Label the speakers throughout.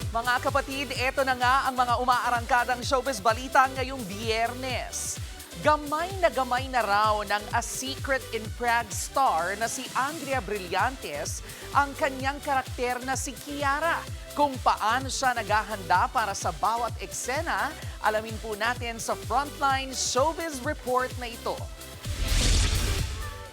Speaker 1: Mga kapatid, eto na nga ang mga umaarangkadang showbiz balita ngayong Biyernes. Gamay na raw ng A Secret in Prague star na si Andrea Brillantes ang kanyang karakter na si Kiara. Kung paano siya naghahanda para sa bawat eksena, alamin po natin sa Frontline Showbiz Report na ito.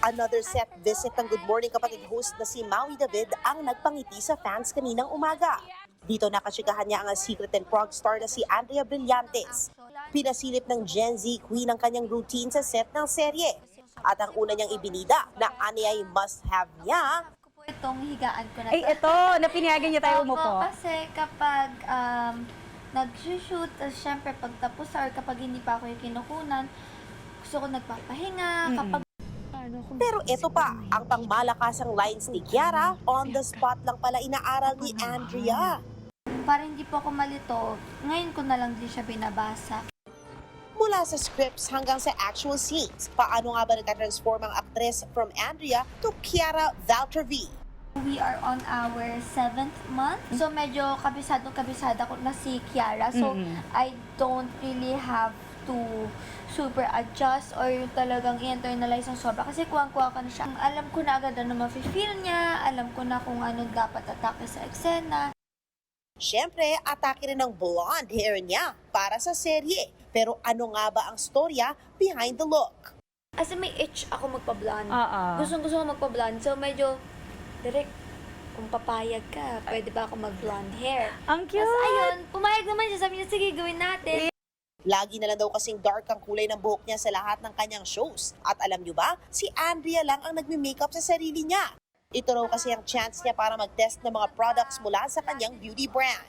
Speaker 2: Another set visit ng Good Morning Kapatid host na si Maui David ang nagpangiti sa fans kaninang umaga. Dito nakatsikahan niya ang A Secret in Prague star na si Andrea Brillantes. Pinasilip ng Gen Z queen ang kanyang routine sa set ng serye. At ang una niyang ibinida na ay must-have niya,
Speaker 3: Itong higaan ko na
Speaker 4: Ay, ito, napinayagan niya tayo
Speaker 3: Opo,
Speaker 4: umupo.
Speaker 3: kasi kapag nag-shoot, syempre pagtapos or kapag hindi pa ako yung kinukunan, gusto ko nagpapahinga. Kapag
Speaker 2: pero ito pa, ang pangmalakasang lines ni Kiara, on the spot lang pala inaaral ni Andrea.
Speaker 3: para hindi po ako malito, ngayon ko na lang din siya binabasa.
Speaker 2: Mula sa scripts hanggang sa actual scenes, paano nga ba nagka-transform ang aktres from Andrea to Kiara Valtravi?
Speaker 3: We are on our 7th month. So medyo kabisada ko na si Kiara. So I don't really have to super adjust or yung talagang i-internalize ng sobra. Kasi kuwang-kuwa ka na siya. Alam ko na agad ano mafe-feel niya. Alam ko na kung ano dapat atake sa eksena.
Speaker 2: Siyempre, atake rin ng blonde hair niya para sa serye. Pero ano nga ba ang storya behind the look?
Speaker 3: As in, may itch ako magpa-blonde. Gusto ko magpa-blonde. So medyo direct, kung papayag ka, pwede ba ako mag-blonde hair?
Speaker 4: Ang cute!
Speaker 3: Tapos ayun, pumayag naman siya. Sabi niya, sige, gawin natin.
Speaker 2: Lagi na lang daw kasing dark ang kulay ng buhok niya sa lahat ng kanyang shows. At alam niyo ba, si Andrea lang ang nagme-makeup sa sarili niya. Ito raw kasi ang chance niya para mag-test ng mga products mula sa kanyang beauty brand.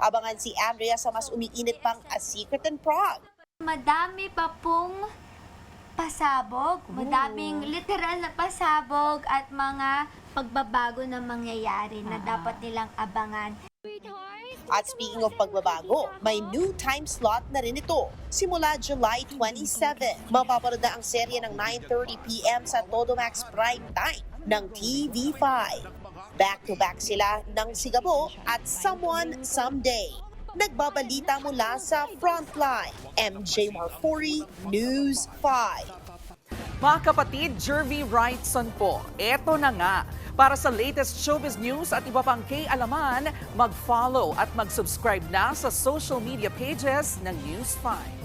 Speaker 2: Abangan si Andrea sa mas umiinit pang A Secret in Prague.
Speaker 3: Madami pa pong pasabog. Madaming literal na pasabog at mga pagbabago na mangyayari na dapat nilang abangan.
Speaker 2: At speaking of pagbabago, may new time slot na rin ito. Simula July 27, mapapanood na ang serye ng 9:30 p.m. sa Todo Max Prime Time ng TV5. Back-to-back sila ng Sigabo at Someone Someday. Nagbabalita mula sa Frontline, MJ Marfori, News 5.
Speaker 1: Mga kapatid, Jervy Wrightson po. Eto na nga. Para sa latest showbiz news at iba pang kay-alaman, mag-follow at mag-subscribe na sa social media pages ng News 5.